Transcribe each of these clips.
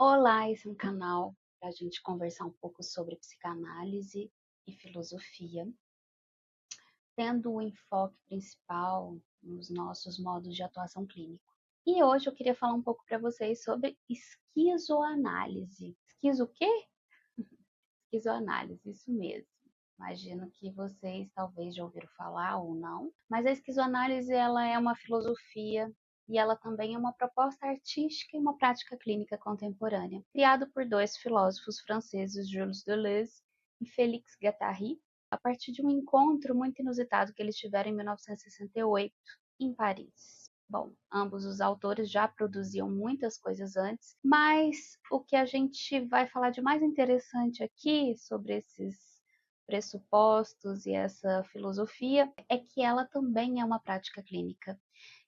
Olá, esse é um canal para a gente conversar um pouco sobre psicanálise e filosofia, tendo o enfoque principal nos nossos modos de atuação clínica. E hoje eu queria falar um pouco para vocês sobre esquizoanálise. Esquizo o quê? Esquizoanálise, isso mesmo. Imagino que vocês talvez já ouviram falar ou não, mas a esquizoanálise ela é uma filosofia e ela também é uma proposta artística e uma prática clínica contemporânea, criado por dois filósofos franceses, Jules Deleuze e Félix Guattari, a partir de um encontro muito inusitado que eles tiveram em 1968 em Paris. Bom, ambos os autores já produziam muitas coisas antes, mas o que a gente vai falar de mais interessante aqui sobre esses pressupostos e essa filosofia é que ela também é uma prática clínica.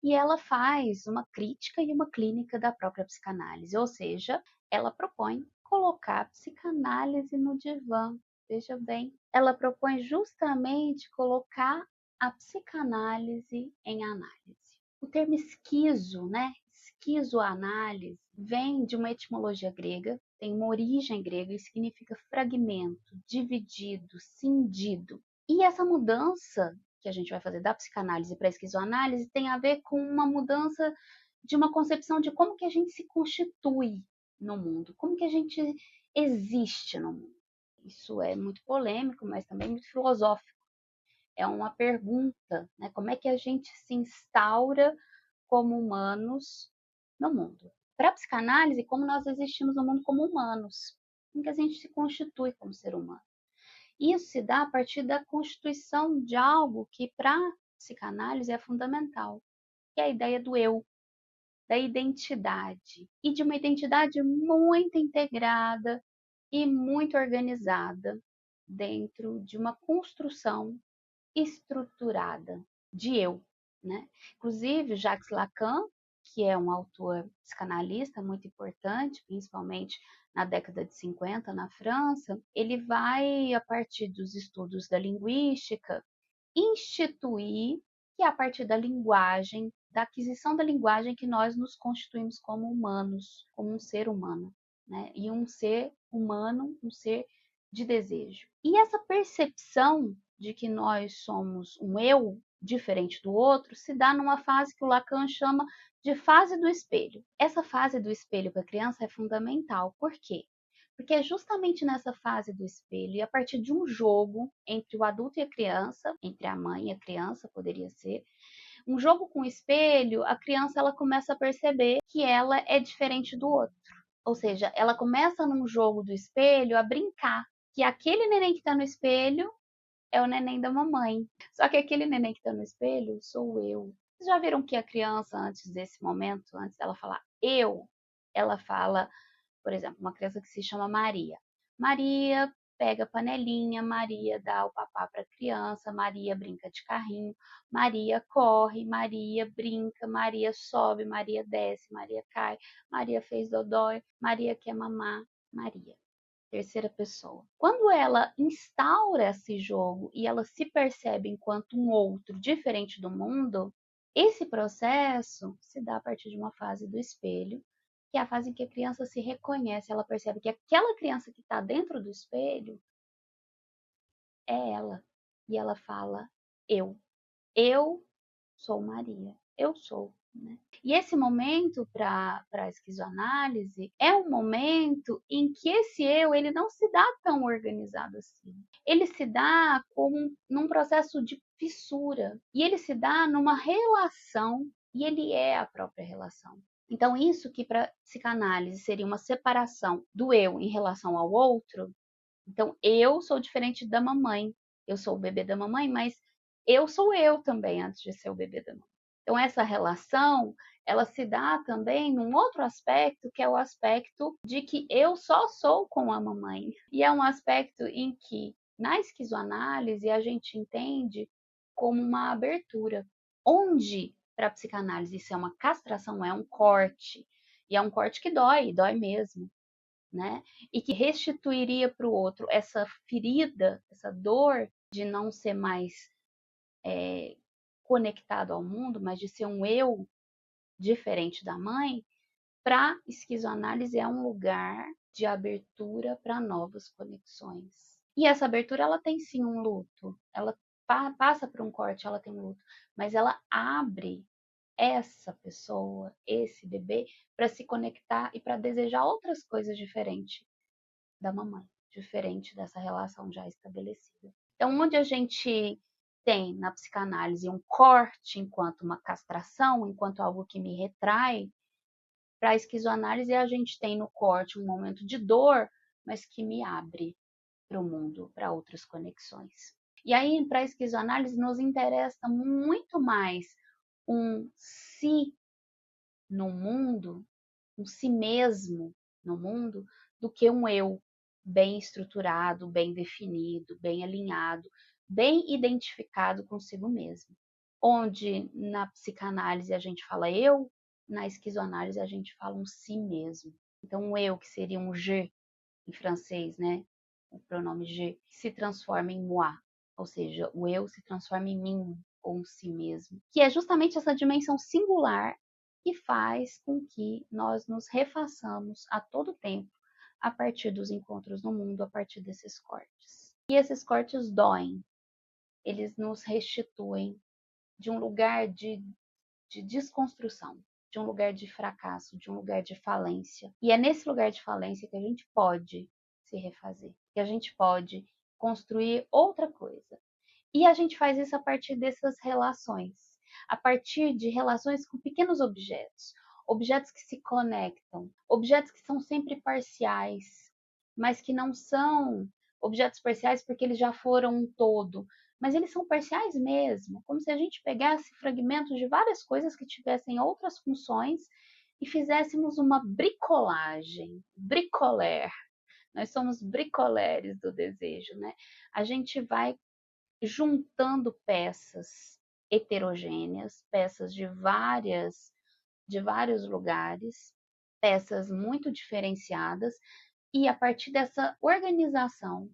E ela faz uma crítica e uma clínica da própria psicanálise, ou seja, ela propõe colocar a psicanálise no divã. Veja bem, ela propõe justamente colocar a psicanálise em análise. O termo esquizo, né? Esquizoanálise vem de uma etimologia grega, tem uma origem grega e significa fragmento, dividido, cindido. E essa mudança que a gente vai fazer da psicanálise para a esquizoanálise tem a ver com uma mudança de uma concepção de como que a gente se constitui no mundo, como que a gente existe no mundo. Isso é muito polêmico, mas também muito filosófico. É uma pergunta, né? Como é que a gente se instaura como humanos no mundo? Para a psicanálise, como nós existimos no mundo como humanos, como que a gente se constitui como ser humano? Isso se dá a partir da constituição de algo que para a psicanálise é fundamental, que é a ideia do eu, da identidade, e de uma identidade muito integrada e muito organizada dentro de uma construção estruturada de eu, né? Inclusive, Jacques Lacan, que é um autor psicanalista muito importante, principalmente na década de 50 na França, ele vai, a partir dos estudos da linguística, instituir que é a partir da linguagem, da aquisição da linguagem que nós nos constituímos como humanos, como um ser humano, né? E um ser humano, um ser de desejo. E essa percepção de que nós somos um eu diferente do outro se dá numa fase que o Lacan chama de fase do espelho. Essa fase do espelho para a criança é fundamental. Por quê? Porque é justamente nessa fase do espelho e a partir de um jogo entre o adulto e a criança, entre a mãe e a criança, poderia ser, um jogo com o espelho, a criança ela começa a perceber que ela é diferente do outro. Ou seja, ela começa num jogo do espelho a brincar que aquele neném que está no espelho é o neném da mamãe. Só que aquele neném que está no espelho sou eu. Vocês já viram que a criança, antes desse momento, antes dela falar eu, ela fala, por exemplo, uma criança que se chama Maria. Maria pega a panelinha, Maria dá o papá para a criança, Maria brinca de carrinho, Maria corre, Maria brinca, Maria sobe, Maria desce, Maria cai, Maria fez dodói, Maria quer mamar, Maria. Terceira pessoa. Quando ela instaura esse jogo e ela se percebe enquanto um outro diferente do mundo, esse processo se dá a partir de uma fase do espelho, que é a fase em que a criança se reconhece, ela percebe que aquela criança que está dentro do espelho é ela. E ela fala, eu sou Maria, eu sou. Né? E esse momento para a esquizoanálise é um momento em que esse eu ele não se dá tão organizado assim. Ele se dá como num processo de fissura e ele se dá numa relação e ele é a própria relação. Então isso que para psicanálise seria uma separação do eu em relação ao outro. Então eu sou diferente da mamãe, eu sou o bebê da mamãe, mas eu sou eu também antes de ser o bebê da mamãe. Então, essa relação, ela se dá também num outro aspecto, que é o aspecto de que eu só sou com a mamãe. E é um aspecto em que, na esquizoanálise, a gente entende como uma abertura, onde, para a psicanálise, isso é uma castração, é um corte. E é um corte que dói, dói mesmo. Né? E que restituiria para o outro essa ferida, essa dor de não ser mais conectado ao mundo, mas de ser um eu diferente da mãe, Para esquizoanálise é um lugar de abertura para novas conexões. E essa abertura ela tem sim um luto, ela passa por um corte, ela tem um luto, mas ela abre essa pessoa, esse bebê, para se conectar e para desejar outras coisas diferentes da mamãe, diferente dessa relação já estabelecida. Então, onde a gente tem na psicanálise um corte enquanto uma castração, enquanto algo que me retrai, para a esquizoanálise a gente tem no corte um momento de dor, mas que me abre para o mundo, para outras conexões. E aí, para a esquizoanálise, nos interessa muito mais um si no mundo, um si mesmo no mundo, do que um eu bem estruturado, bem definido, bem alinhado, bem identificado consigo mesmo. Onde na psicanálise a gente fala eu, na esquizoanálise a gente fala um si mesmo. Então, um eu, que seria um je em francês, né? O pronome je, se transforma em moi, ou seja, o eu se transforma em mim, ou em si mesmo, que é justamente essa dimensão singular que faz com que nós nos refaçamos a todo tempo a partir dos encontros no mundo, a partir desses cortes. E esses cortes doem, eles nos restituem de um lugar de desconstrução, de um lugar de fracasso, de um lugar de falência. E é nesse lugar de falência que a gente pode se refazer, que a gente pode construir outra coisa. E a gente faz isso a partir dessas relações, a partir de relações com pequenos objetos, objetos que se conectam, objetos que são sempre parciais, mas que não são objetos parciais porque eles já foram um todo, mas eles são parciais mesmo, como se a gente pegasse fragmentos de várias coisas que tivessem outras funções e fizéssemos uma bricolagem, bricoler. Nós somos bricoleres do desejo, né? A gente vai juntando peças heterogêneas, peças de vários lugares, peças muito diferenciadas, e a partir dessa organização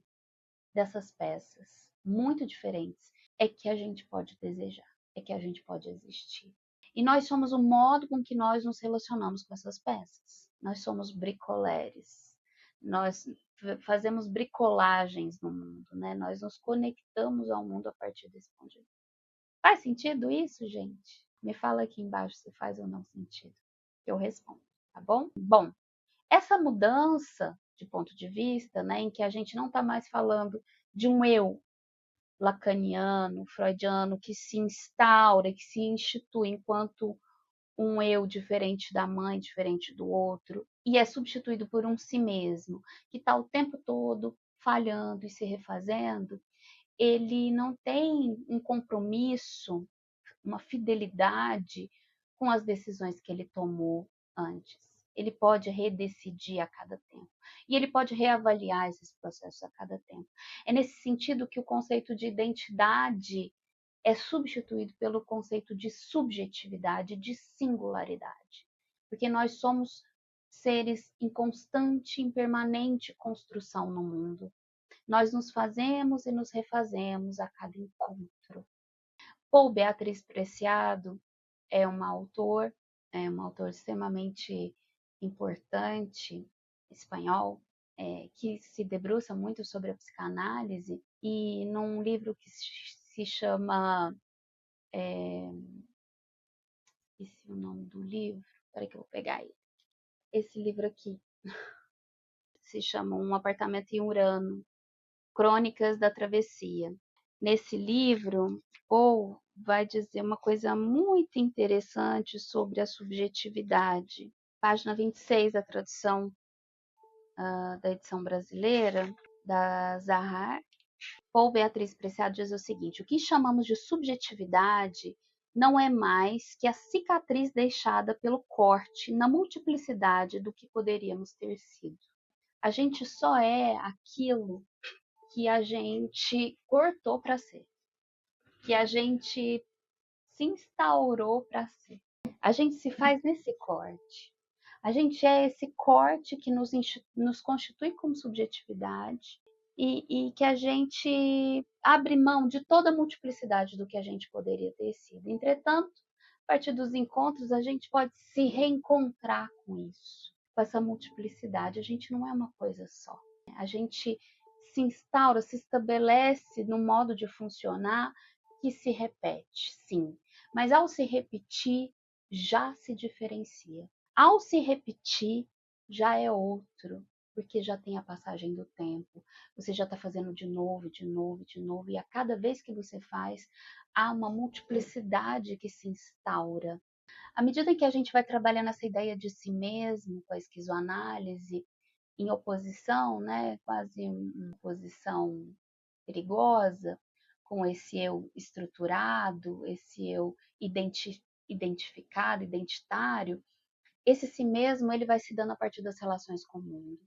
dessas peças muito diferentes é que a gente pode desejar, é que a gente pode existir. E nós somos o modo com que nós nos relacionamos com essas peças. Nós somos bricoleres. Nós fazemos bricolagens no mundo, né? Nós nos conectamos ao mundo a partir desse ponto de vista. Faz sentido isso, gente? Me fala aqui embaixo se faz ou não sentido. Eu respondo, tá bom? Bom, essa mudança de ponto de vista, né, em que a gente não está mais falando de um eu lacaniano, freudiano, que se instaura, que se institui enquanto um eu diferente da mãe, diferente do outro, e é substituído por um si mesmo, que está o tempo todo falhando e se refazendo, ele não tem um compromisso, uma fidelidade com as decisões que ele tomou antes. Ele pode redecidir a cada tempo. E ele pode reavaliar esses processos a cada tempo. É nesse sentido que o conceito de identidade é substituído pelo conceito de subjetividade, de singularidade. Porque nós somos seres em constante, em permanente construção no mundo. Nós nos fazemos e nos refazemos a cada encontro. Paul Beatriz Preciado é um autor extremamente importante, espanhol, que se debruça muito sobre a psicanálise, e num livro que se chama, esqueci o nome do livro, espera que eu vou pegar ele. Esse livro aqui se chama Um Apartamento em Urano, Crônicas da Travessia. Nesse livro, Paul vai dizer uma coisa muito interessante sobre a subjetividade. Página 26 da tradução da edição brasileira, da Zahar, Paul Beatriz Preciado diz o seguinte: o que chamamos de subjetividade não é mais que a cicatriz deixada pelo corte na multiplicidade do que poderíamos ter sido. A gente só é aquilo que a gente cortou para ser, que a gente se instaurou para ser. A gente se faz nesse corte. A gente é esse corte que nos constitui como subjetividade e que a gente abre mão de toda a multiplicidade do que a gente poderia ter sido. Entretanto, A partir dos encontros, a gente pode se reencontrar com isso, com essa multiplicidade. A gente não é uma coisa só. A gente se instaura, se estabelece no modo de funcionar que se repete, sim. Mas ao se repetir, já se diferencia. Ao se repetir, já é outro, porque já tem a passagem do tempo. Você já está fazendo de novo, de novo, de novo, e a cada vez que você faz, há uma multiplicidade que se instaura. À medida que a gente vai trabalhando essa ideia de si mesmo com a esquizoanálise, em oposição, né, quase uma oposição perigosa, com esse eu estruturado, esse eu identificado, identitário, esse si mesmo ele vai se dando a partir das relações com o mundo.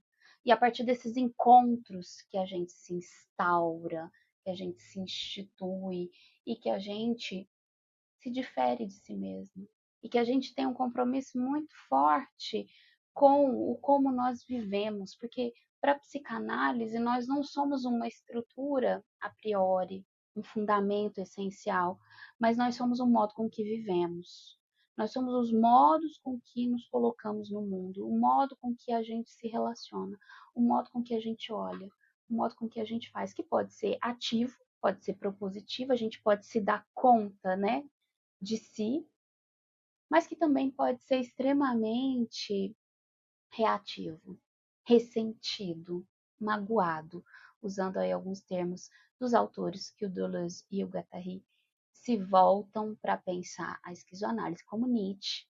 E a partir desses encontros que a gente se instaura, que a gente se institui e que a gente se difere de si mesmo. E que a gente tem um compromisso muito forte com o como nós vivemos, porque para a psicanálise nós não somos uma estrutura a priori, um fundamento essencial, mas nós somos o modo com que vivemos. Nós somos os modos com que nos colocamos no mundo, o modo com que a gente se relaciona, o modo com que a gente olha, o modo com que a gente faz, que pode ser ativo, pode ser propositivo, a gente pode se dar conta, né, de si, mas que também pode ser extremamente reativo, ressentido, magoado, usando aí alguns termos dos autores que o Deleuze e o Guattari se voltam para pensar a esquizoanálise, como Nietzsche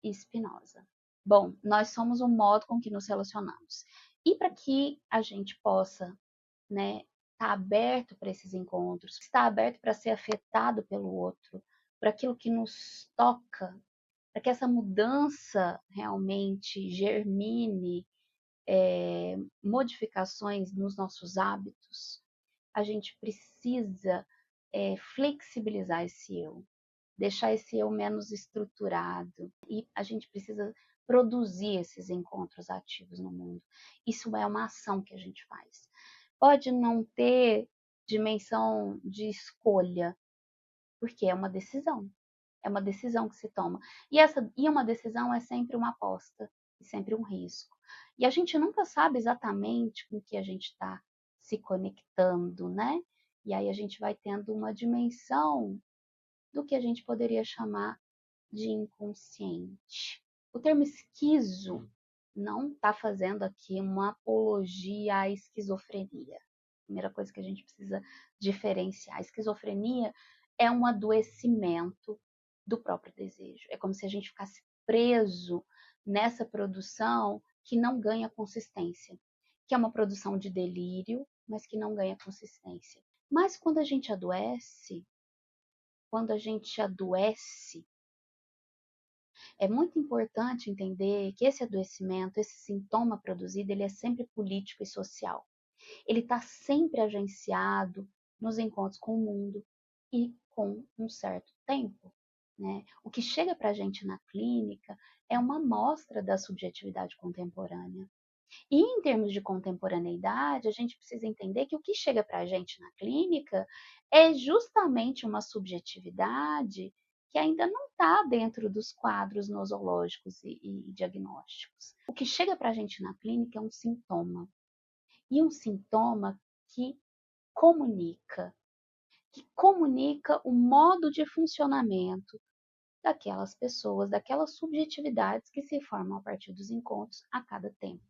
e Spinoza. Bom, nós somos o modo com que nos relacionamos. E para que a gente possa, né, estar aberto para esses encontros, estar aberto para ser afetado pelo outro, para aquilo que nos toca, para que essa mudança realmente germine modificações nos nossos hábitos, a gente precisa flexibilizar esse eu, deixar esse eu menos estruturado e a gente precisa produzir esses encontros ativos no mundo. Isso é uma ação que a gente faz. Pode não ter dimensão de escolha, porque é uma decisão. É uma decisão que se toma. E uma decisão é sempre uma aposta, e sempre um risco. E a gente nunca sabe exatamente com que a gente está se conectando, né? E aí a gente vai tendo uma dimensão do que a gente poderia chamar de inconsciente. O termo esquizo não está fazendo aqui uma apologia à esquizofrenia. Primeira coisa que a gente precisa diferenciar. A esquizofrenia é um adoecimento do próprio desejo. É como se a gente ficasse preso nessa produção que não ganha consistência, que é uma produção de delírio, mas que não ganha consistência. Mas quando a gente adoece, é muito importante entender que esse adoecimento, esse sintoma produzido, ele é sempre político e social. Ele está sempre agenciado nos encontros com o mundo e com um certo tempo. Né? O que chega para a gente na clínica é uma amostra da subjetividade contemporânea. E em termos de contemporaneidade, a gente precisa entender que o que chega para a gente na clínica é justamente uma subjetividade que ainda não está dentro dos quadros nosológicos e diagnósticos. O que chega para a gente na clínica é um sintoma. E um sintoma comunica, que comunica o modo de funcionamento daquelas pessoas, daquelas subjetividades que se formam a partir dos encontros a cada tempo.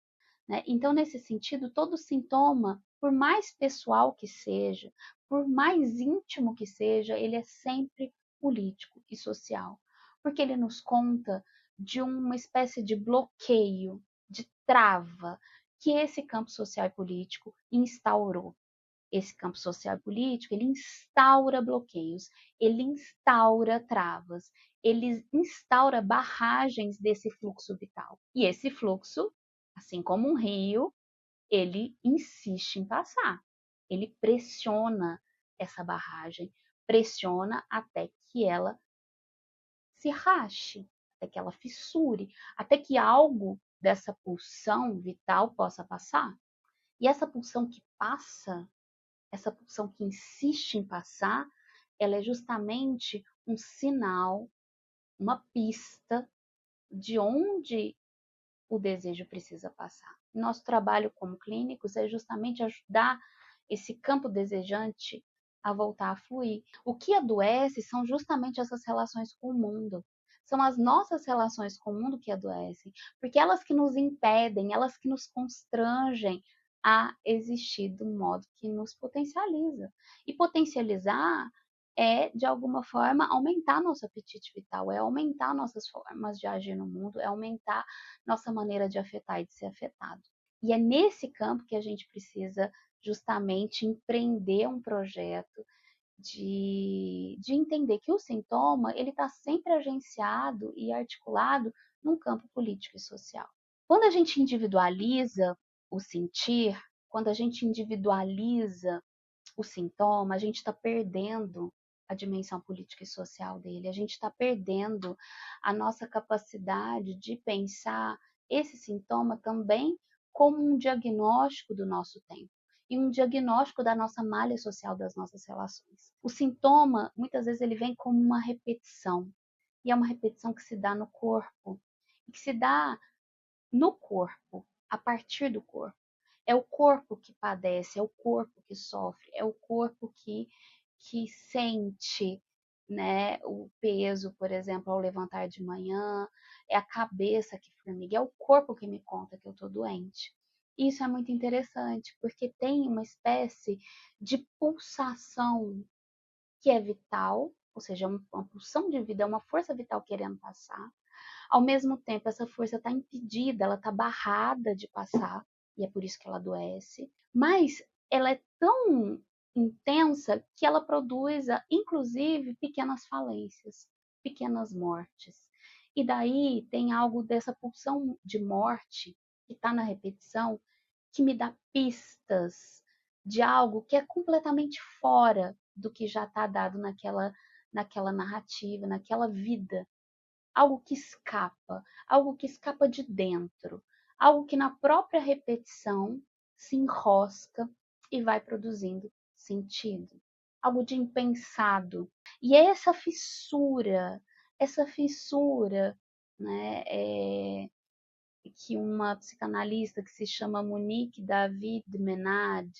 Né? Então, nesse sentido, todo sintoma, por mais pessoal que seja, por mais íntimo que seja, ele é sempre político e social, porque ele nos conta de uma espécie de bloqueio, de trava, que esse campo social e político instaurou. Esse campo social e político, ele instaura bloqueios, ele instaura travas, ele instaura barragens desse fluxo vital. E esse fluxo, assim como um rio, ele insiste em passar. Ele pressiona essa barragem, pressiona até que ela se rache, até que ela fissure, até que algo dessa pulsão vital possa passar. E essa pulsão que passa, essa pulsão que insiste em passar, ela é justamente um sinal uma pista de onde o desejo precisa passar. Nosso trabalho como clínicos é justamente ajudar esse campo desejante a voltar a fluir. O que adoece são justamente essas relações com o mundo. São as nossas relações com o mundo que adoecem, porque elas que nos impedem, elas que nos constrangem a existir do modo que nos potencializa. E potencializar é, de alguma forma, aumentar nosso apetite vital, é aumentar nossas formas de agir no mundo, é aumentar nossa maneira de afetar e de ser afetado. E é nesse campo que a gente precisa justamente empreender um projeto de entender que o sintoma ele está sempre agenciado e articulado num campo político e social. Quando a gente individualiza o sentir, quando a gente individualiza o sintoma, a gente está perdendo a dimensão política e social dele, a gente está perdendo a nossa capacidade de pensar esse sintoma também como um diagnóstico do nosso tempo e um diagnóstico da nossa malha social das nossas relações. O sintoma, muitas vezes, ele vem como uma repetição, e é uma repetição que se dá no corpo, e que se dá no corpo, a partir do corpo. É o corpo que padece, é o corpo que sofre, é o corpo que sente, né, o peso, por exemplo, ao levantar de manhã, é a cabeça que formiga, é o corpo que me conta que eu estou doente. Isso é muito interessante, porque tem uma espécie de pulsação que é vital, ou seja, uma pulsão de vida, é uma força vital querendo passar. Ao mesmo tempo, essa força está impedida, ela está barrada de passar, e é por isso que ela adoece. Mas ela é tão intensa que ela produz, inclusive, pequenas falências, pequenas mortes. E daí tem algo dessa pulsão de morte que está na repetição que me dá pistas de algo que é completamente fora do que já está dado naquela narrativa, naquela vida, algo que escapa de dentro, algo que na própria repetição se enrosca e vai produzindo sentido, algo de impensado. E é essa fissura, né, que uma psicanalista que se chama Monique David Menard,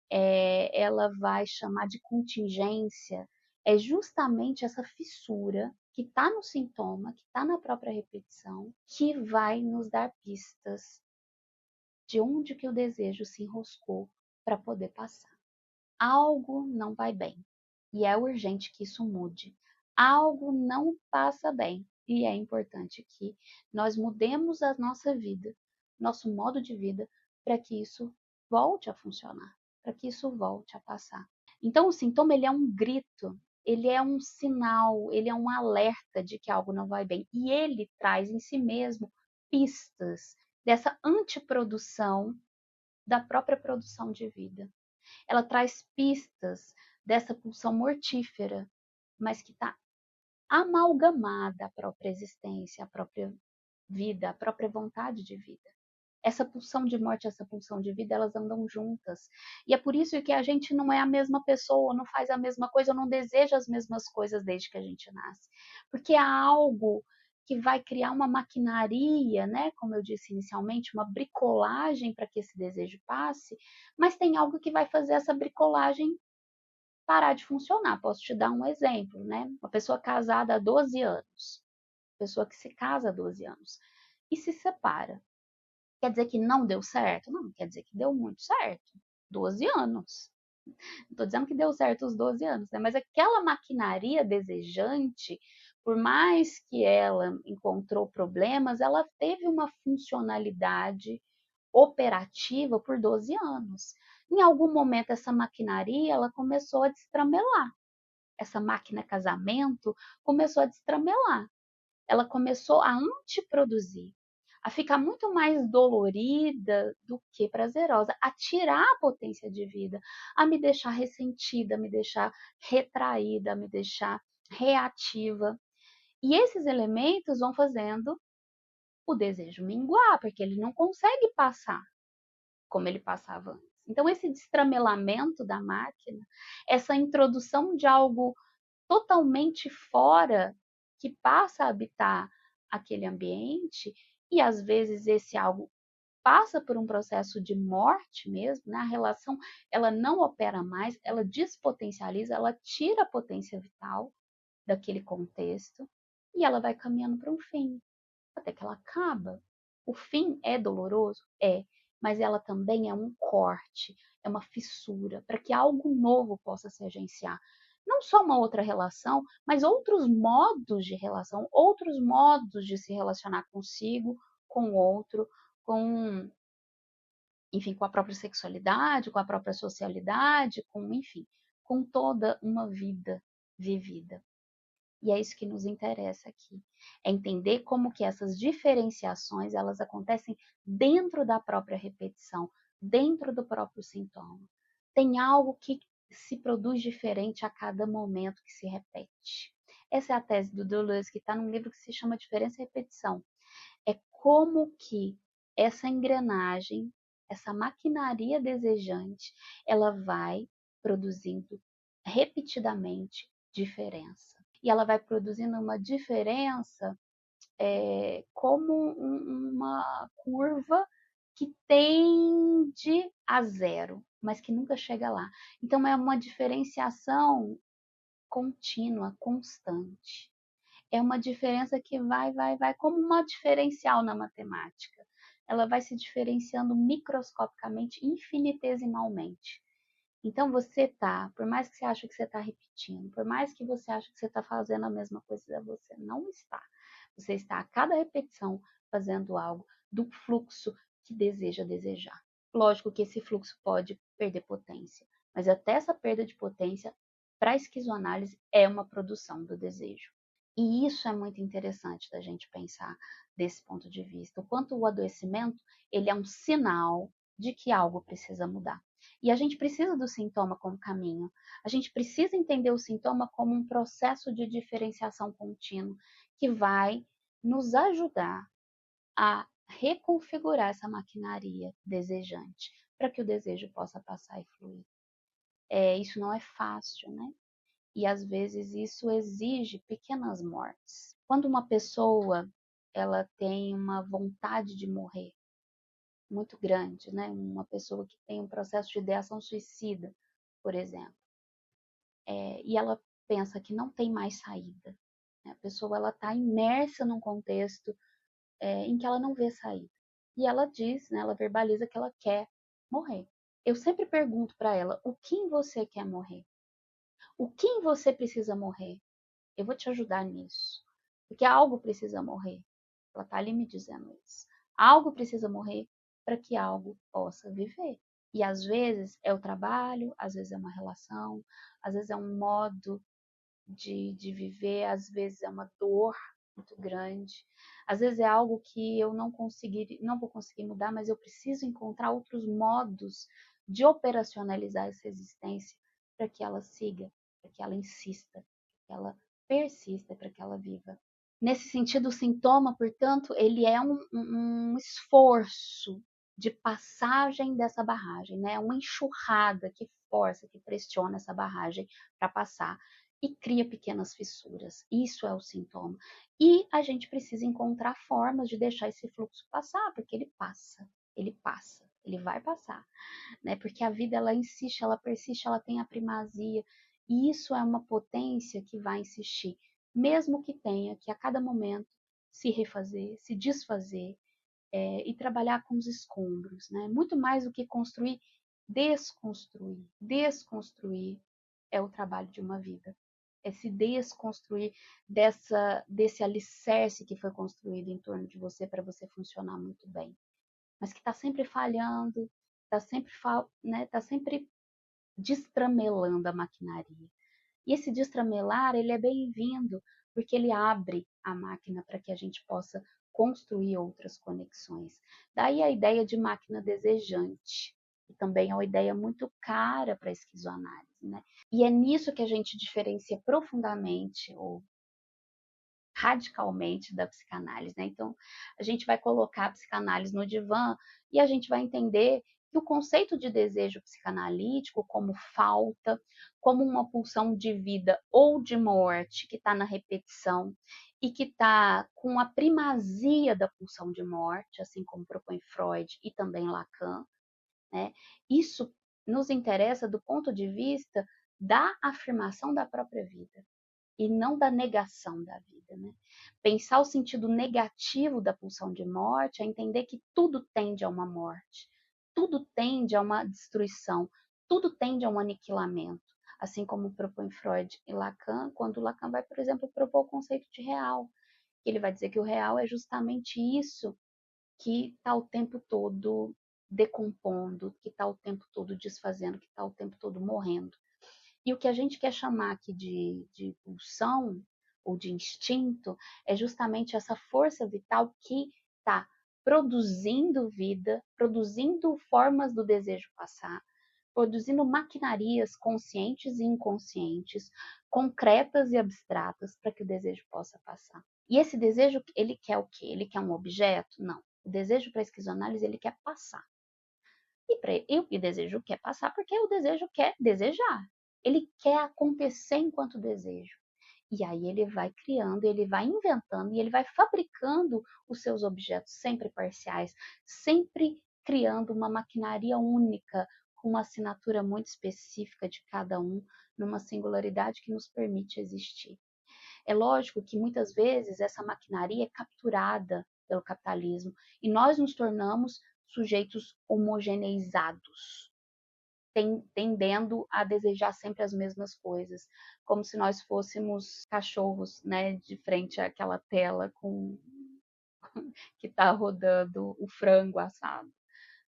ela vai chamar de contingência, é justamente essa fissura que está no sintoma, que está na própria repetição, que vai nos dar pistas de onde que o desejo se enroscou para poder passar. Algo não vai bem e é urgente que isso mude. Algo não passa bem e é importante que nós mudemos a nossa vida, nosso modo de vida, para que isso volte a funcionar, para que isso volte a passar. Então, o sintoma ele é um grito, ele é um sinal, ele é um alerta de que algo não vai bem. E ele traz em si mesmo pistas dessa antiprodução da própria produção de vida. Ela traz pistas dessa pulsão mortífera, mas que está amalgamada à própria existência, à própria vida, à própria vontade de vida. Essa pulsão de morte, essa pulsão de vida, elas andam juntas. E é por isso que a gente não é a mesma pessoa, não faz a mesma coisa, não deseja as mesmas coisas desde que a gente nasce. Porque há algo que vai criar uma maquinaria, né? Como eu disse inicialmente, uma bricolagem para que esse desejo passe, mas tem algo que vai fazer essa bricolagem parar de funcionar. Posso te dar um exemplo, né? Uma pessoa casada há 12 anos, pessoa que se casa há 12 anos e se separa. Quer dizer que não deu certo? Não, quer dizer que deu muito certo. 12 anos. Não estou dizendo que deu certo os 12 anos, né? Mas aquela maquinaria desejante, por mais que ela encontrou problemas, ela teve uma funcionalidade operativa por 12 anos. Em algum momento, essa maquinaria ela começou a destramelar. Essa máquina casamento começou a destramelar. Ela começou a antiproduzir, a ficar muito mais dolorida do que prazerosa, a tirar a potência de vida, a me deixar ressentida, a me deixar retraída, a me deixar reativa. E esses elementos vão fazendo o desejo minguar, porque ele não consegue passar como ele passava antes. Então, esse destramelamento da máquina, essa introdução de algo totalmente fora que passa a habitar aquele ambiente, e às vezes esse algo passa por um processo de morte mesmo, né? A relação ela não opera mais, ela despotencializa, ela tira a potência vital daquele contexto e ela vai caminhando para um fim, até que ela acaba. O fim é doloroso? É, mas ela também é um corte, é uma fissura, para que algo novo possa se agenciar. Não só uma outra relação, mas outros modos de relação, outros modos de se relacionar consigo, com o outro, com, enfim, com a própria sexualidade, com a própria socialidade, com, enfim, com toda uma vida vivida. E é isso que nos interessa aqui. É entender como que essas diferenciações, elas acontecem dentro da própria repetição, dentro do próprio sintoma. Tem algo que se produz diferente a cada momento que se repete. Essa é a tese do Deleuze, que está num livro que se chama Diferença e Repetição. É como que essa engrenagem, essa maquinaria desejante, ela vai produzindo repetidamente diferença. E ela vai produzindo uma diferença como uma curva que tende a zero, mas que nunca chega lá. Então é uma diferenciação contínua, constante. É uma diferença que vai, como uma diferencial na matemática. Ela vai se diferenciando microscopicamente, infinitesimalmente. Então você tá, por mais que você ache que você está repetindo, por mais que você ache que você está fazendo a mesma coisa, você não está. Você está a cada repetição fazendo algo do fluxo que deseja desejar. Lógico que esse fluxo pode perder potência, mas até essa perda de potência, para a esquizoanálise, é uma produção do desejo. E isso é muito interessante da gente pensar desse ponto de vista. O quanto o adoecimento, ele é um sinal de que algo precisa mudar. E a gente precisa do sintoma como caminho. A gente precisa entender o sintoma como um processo de diferenciação contínuo que vai nos ajudar a reconfigurar essa maquinaria desejante para que o desejo possa passar e fluir. Isso não é fácil, né? E às vezes isso exige pequenas mortes. Quando uma pessoa ela tem uma vontade de morrer muito grande, né? Uma pessoa que tem um processo de ideação suicida, por exemplo, e ela pensa que não tem mais saída, né? A pessoa ela está imersa num contexto em que ela não vê saída. E ela diz, né? Ela verbaliza que ela quer morrer. Eu sempre pergunto para ela: o que em você quer morrer? O que em você precisa morrer? Eu vou te ajudar nisso. Porque algo precisa morrer. Ela está ali me dizendo isso. Algo precisa morrer para que algo possa viver. E às vezes é o trabalho, às vezes é uma relação, às vezes é um modo de viver, às vezes é uma dor muito grande, às vezes é algo que eu não vou conseguir mudar, mas eu preciso encontrar outros modos de operacionalizar essa existência para que ela siga, para que ela insista, para que ela persista, para que ela viva. Nesse sentido, o sintoma, portanto, ele é um esforço de passagem dessa barragem, né? Uma enxurrada que força, que pressiona essa barragem para passar e cria pequenas fissuras. Isso é o sintoma. E a gente precisa encontrar formas de deixar esse fluxo passar, porque ele passa, ele vai passar, né? Porque a vida ela insiste, ela persiste, ela tem a primazia, e isso é uma potência que vai insistir, mesmo que tenha que a cada momento se refazer, se desfazer e trabalhar com os escombros, né? Muito mais do que construir, desconstruir. Desconstruir é o trabalho de uma vida. É se desconstruir desse alicerce que foi construído em torno de você para você funcionar muito bem. Mas que está sempre falhando, tá sempre destramelando a maquinaria. E esse destramelar, ele é bem-vindo, porque ele abre a máquina para que a gente possa construir outras conexões. Daí a ideia de máquina desejante, que também é uma ideia muito cara para a esquizoanálise, né? E é nisso que a gente diferencia profundamente ou radicalmente da psicanálise, né? Então, a gente vai colocar a psicanálise no divã e a gente vai entender que o conceito de desejo psicanalítico, como falta, como uma pulsão de vida ou de morte que está na repetição e que está com a primazia da pulsão de morte, assim como propõe Freud e também Lacan, né? Isso nos interessa do ponto de vista da afirmação da própria vida e não da negação da vida, né? Pensar o sentido negativo da pulsão de morte é entender que tudo tende a uma morte, tudo tende a uma destruição, tudo tende a um aniquilamento, assim como propõe Freud e Lacan, quando Lacan vai, por exemplo, propor o conceito de real. Ele vai dizer que o real é justamente isso que está o tempo todo decompondo, que está o tempo todo desfazendo, que está o tempo todo morrendo. E o que a gente quer chamar aqui de pulsão ou de instinto é justamente essa força vital que está produzindo vida, produzindo formas do desejo passar, produzindo maquinarias conscientes e inconscientes, concretas e abstratas, para que o desejo possa passar. E esse desejo, ele quer o quê? Ele quer um objeto? Não. O desejo para a esquizoanálise, ele quer passar. E o desejo quer passar porque o desejo quer desejar. Ele quer acontecer enquanto desejo. E aí ele vai criando, ele vai inventando e ele vai fabricando os seus objetos sempre parciais, sempre criando uma maquinaria única, com uma assinatura muito específica de cada um, numa singularidade que nos permite existir. É lógico que muitas vezes essa maquinaria é capturada pelo capitalismo e nós nos tornamos sujeitos homogeneizados, tendendo a desejar sempre as mesmas coisas, como se nós fôssemos cachorros, né, de frente àquela tela com que está rodando o frango assado,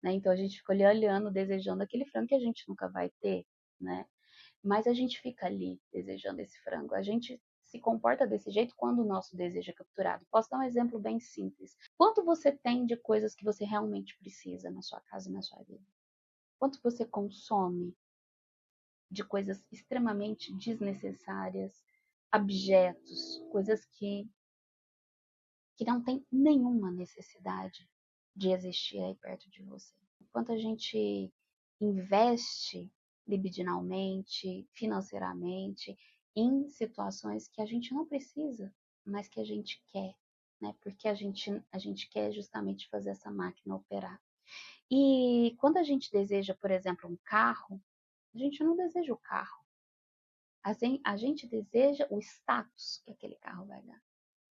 né? Então a gente fica ali olhando, desejando aquele frango que a gente nunca vai ter, né? Mas a gente fica ali desejando esse frango. A gente se comporta desse jeito quando o nosso desejo é capturado. Posso dar um exemplo bem simples. Quanto você tem de coisas que você realmente precisa na sua casa e na sua vida? Quanto você consome de coisas extremamente desnecessárias, objetos, coisas que não tem nenhuma necessidade de existir aí perto de você? Quanto a gente investe libidinalmente, financeiramente, em situações que a gente não precisa, mas que a gente quer, né? Porque a gente quer justamente fazer essa máquina operar. E quando a gente deseja, por exemplo, um carro, a gente não deseja o carro. A gente deseja o status que aquele carro vai dar.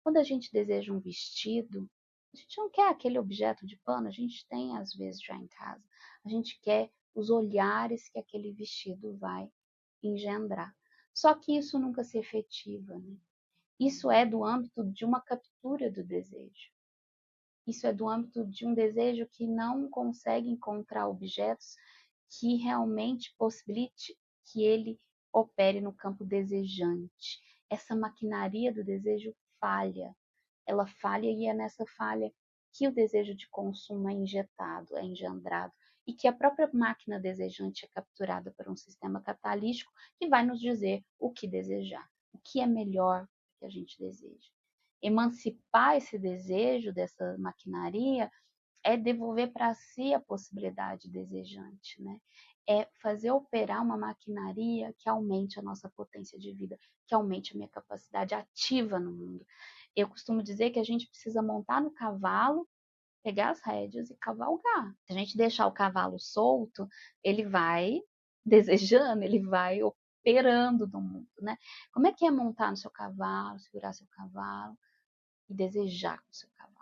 Quando a gente deseja um vestido, a gente não quer aquele objeto de pano, a gente tem às vezes já em casa. A gente quer os olhares que aquele vestido vai engendrar. Só que isso nunca se efetiva, né? Isso é do âmbito de uma captura do desejo. Isso é do âmbito de um desejo que não consegue encontrar objetos que realmente possibilite que ele opere no campo desejante. Essa maquinaria do desejo falha. Ela falha e é nessa falha que o desejo de consumo é injetado, é engendrado e que a própria máquina desejante é capturada por um sistema capitalístico que vai nos dizer o que desejar, o que é melhor que a gente deseja. Emancipar esse desejo dessa maquinaria é devolver para si a possibilidade desejante, né? É fazer operar uma maquinaria que aumente a nossa potência de vida, que aumente a minha capacidade ativa no mundo. Eu costumo dizer que a gente precisa montar no cavalo, pegar as rédeas e cavalgar. Se a gente deixar o cavalo solto, ele vai desejando, ele vai operando no mundo, né? Como é que é montar no seu cavalo, segurar seu cavalo e desejar com seu cavalo?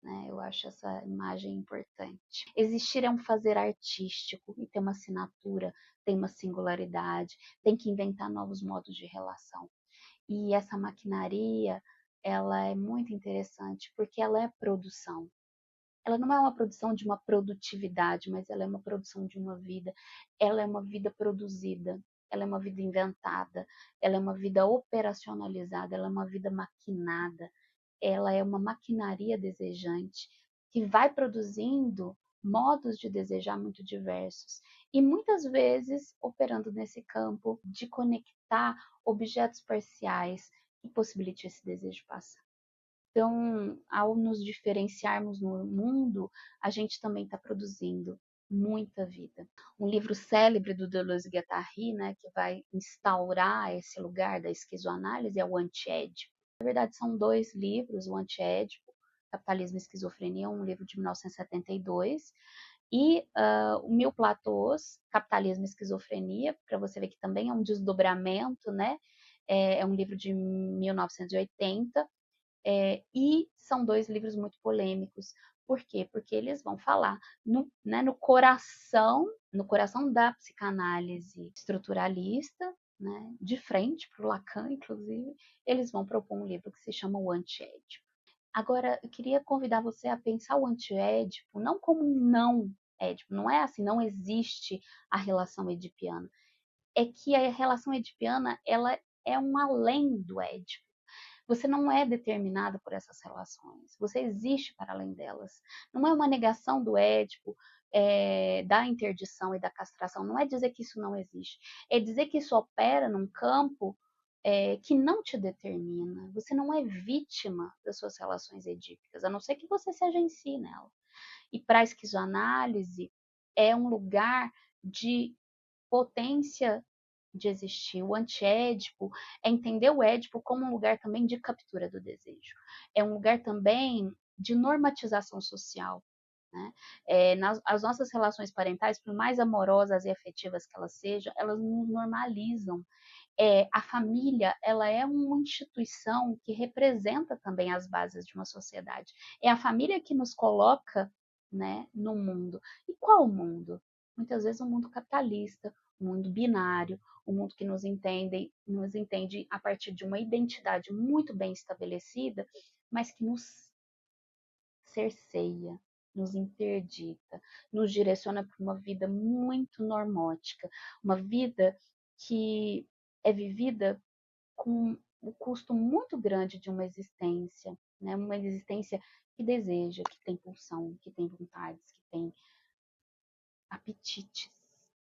Né? Eu acho essa imagem importante. Existir é um fazer artístico e tem uma assinatura, tem uma singularidade, tem que inventar novos modos de relação. E essa maquinaria, ela é muito interessante porque ela é produção. Ela não é uma produção de uma produtividade, mas ela é uma produção de uma vida. Ela é uma vida produzida, ela é uma vida inventada, ela é uma vida operacionalizada, ela é uma vida maquinada, ela é uma maquinaria desejante que vai produzindo modos de desejar muito diversos e muitas vezes operando nesse campo de conectar objetos parciais que possibilite esse desejo passar. Então, ao nos diferenciarmos no mundo, a gente também está produzindo muita vida. Um livro célebre do Deleuze-Guattari, né, que vai instaurar esse lugar da esquizoanálise, é o Antiédipo. Na verdade, são 2 livros, o Antiédipo, Capitalismo e Esquizofrenia, um livro de 1972, e o Mil Platôs, Capitalismo e Esquizofrenia, para você ver que também é um desdobramento, né? É um livro de 1980, e são 2 livros muito polêmicos. Por quê? Porque eles vão falar no coração da psicanálise estruturalista, né, de frente para o Lacan, inclusive, eles vão propor um livro que se chama O Antiédipo. Agora, eu queria convidar você a pensar o antiédipo não como um não édipo, não é assim, não existe a relação edipiana. É que a relação edipiana, ela é um além do édipo. Você não é determinada por essas relações, você existe para além delas. Não é uma negação do édipo, da interdição e da castração, não é dizer que isso não existe, é dizer que isso opera num campo que não te determina. Você não é vítima das suas relações edípicas, a não ser que você se agencie nela. E para a esquizoanálise, é um lugar de potência de existir. O antiédipo é entender o édipo como um lugar também de captura do desejo. É um lugar também de normatização social. Né? As nossas relações parentais, por mais amorosas e afetivas que elas sejam, elas nos normalizam. A família, ela é uma instituição que representa também as bases de uma sociedade. É a família que nos coloca, né, no mundo. E qual mundo? Muitas vezes um mundo capitalista, um mundo binário, um mundo que nos entende a partir de uma identidade muito bem estabelecida, mas que nos cerceia, nos interdita, nos direciona para uma vida muito normótica, uma vida que é vivida com o custo muito grande de uma existência, né? Uma existência que deseja, que tem pulsão, que tem vontades, que tem apetites.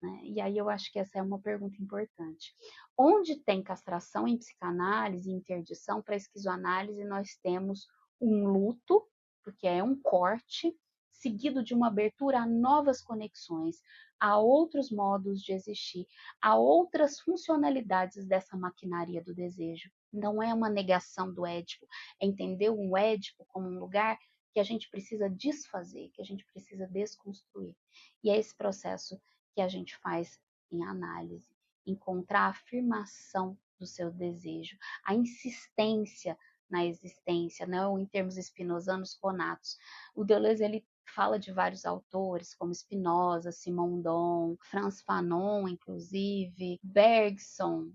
Né? E aí eu acho que essa é uma pergunta importante. Onde tem castração em psicanálise, interdição, para esquizoanálise, nós temos um luto, porque é um corte, seguido de uma abertura a novas conexões, a outros modos de existir, a outras funcionalidades dessa maquinaria do desejo. Não é uma negação do Édipo, é entender o Édipo como um lugar que a gente precisa desfazer, que a gente precisa desconstruir. E é esse processo que a gente faz em análise, encontrar a afirmação do seu desejo, a insistência na existência, não em termos spinozanos conatos. O Deleuze, ele fala de vários autores, como Spinoza, Simondon, Franz Fanon, inclusive, Bergson,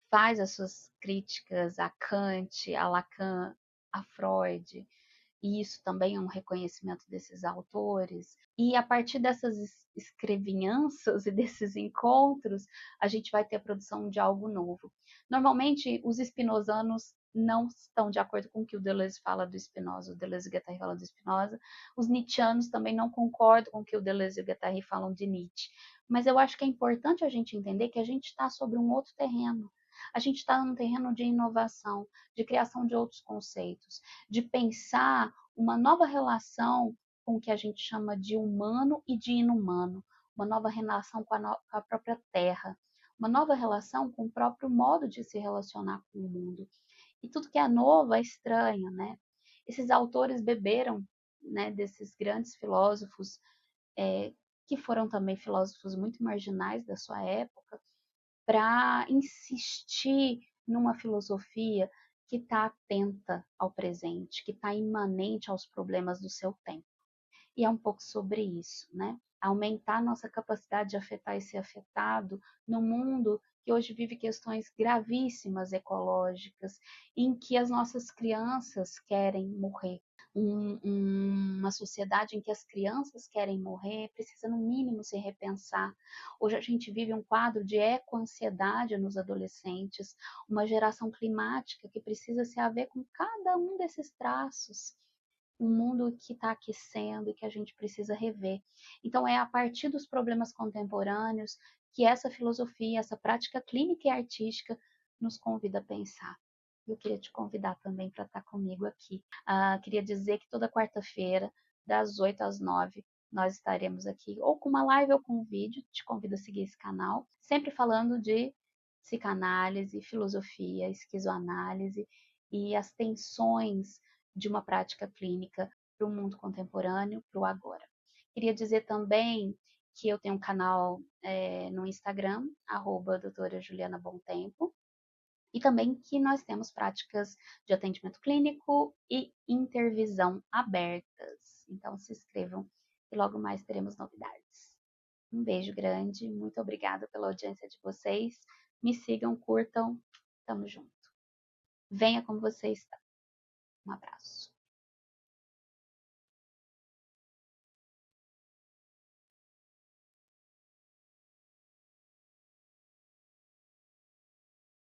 faz as suas críticas a Kant, a Lacan, a Freud, e isso também é um reconhecimento desses autores. E a partir dessas escrevinhanças e desses encontros, a gente vai ter a produção de algo novo. Normalmente, os spinozanos não estão de acordo com o que o Deleuze fala do Spinoza, o Deleuze e o Guattari falam do Spinoza. Os nietzschianos também não concordam com o que o Deleuze e o Guattari falam de Nietzsche. Mas eu acho que é importante a gente entender que a gente está sobre um outro terreno. A gente está num terreno de inovação, de criação de outros conceitos, de pensar uma nova relação com o que a gente chama de humano e de inumano, uma nova relação com a própria terra, uma nova relação com o próprio modo de se relacionar com o mundo. E tudo que é novo é estranho, né? Esses autores beberam, né, desses grandes filósofos, que foram também filósofos muito marginais da sua época, para insistir numa filosofia que está atenta ao presente, que está imanente aos problemas do seu tempo. E é um pouco sobre isso, né? Aumentar nossa capacidade de afetar e ser afetado no mundo que hoje vive questões gravíssimas ecológicas, em que as nossas crianças querem morrer. Uma sociedade em que as crianças querem morrer precisa, no mínimo, se repensar. Hoje a gente vive um quadro de ecoansiedade nos adolescentes, uma geração climática que precisa se haver com cada um desses traços, um mundo que está aquecendo e que a gente precisa rever. Então, é a partir dos problemas contemporâneos que essa filosofia, essa prática clínica e artística nos convida a pensar. Eu queria te convidar também para estar comigo aqui. Queria dizer que toda quarta-feira, das 8 às 9, nós estaremos aqui ou com uma live ou com um vídeo, te convido a seguir esse canal, sempre falando de psicanálise, filosofia, esquizoanálise e as tensões de uma prática clínica para o mundo contemporâneo, para o agora. Queria dizer também que eu tenho um canal no Instagram, doutora Juliana Bom Tempo, e também que nós temos práticas de atendimento clínico e intervisão abertas. Então se inscrevam e logo mais teremos novidades. Um beijo grande, muito obrigada pela audiência de vocês. Me sigam, curtam, tamo junto. Venha como você está. Um abraço.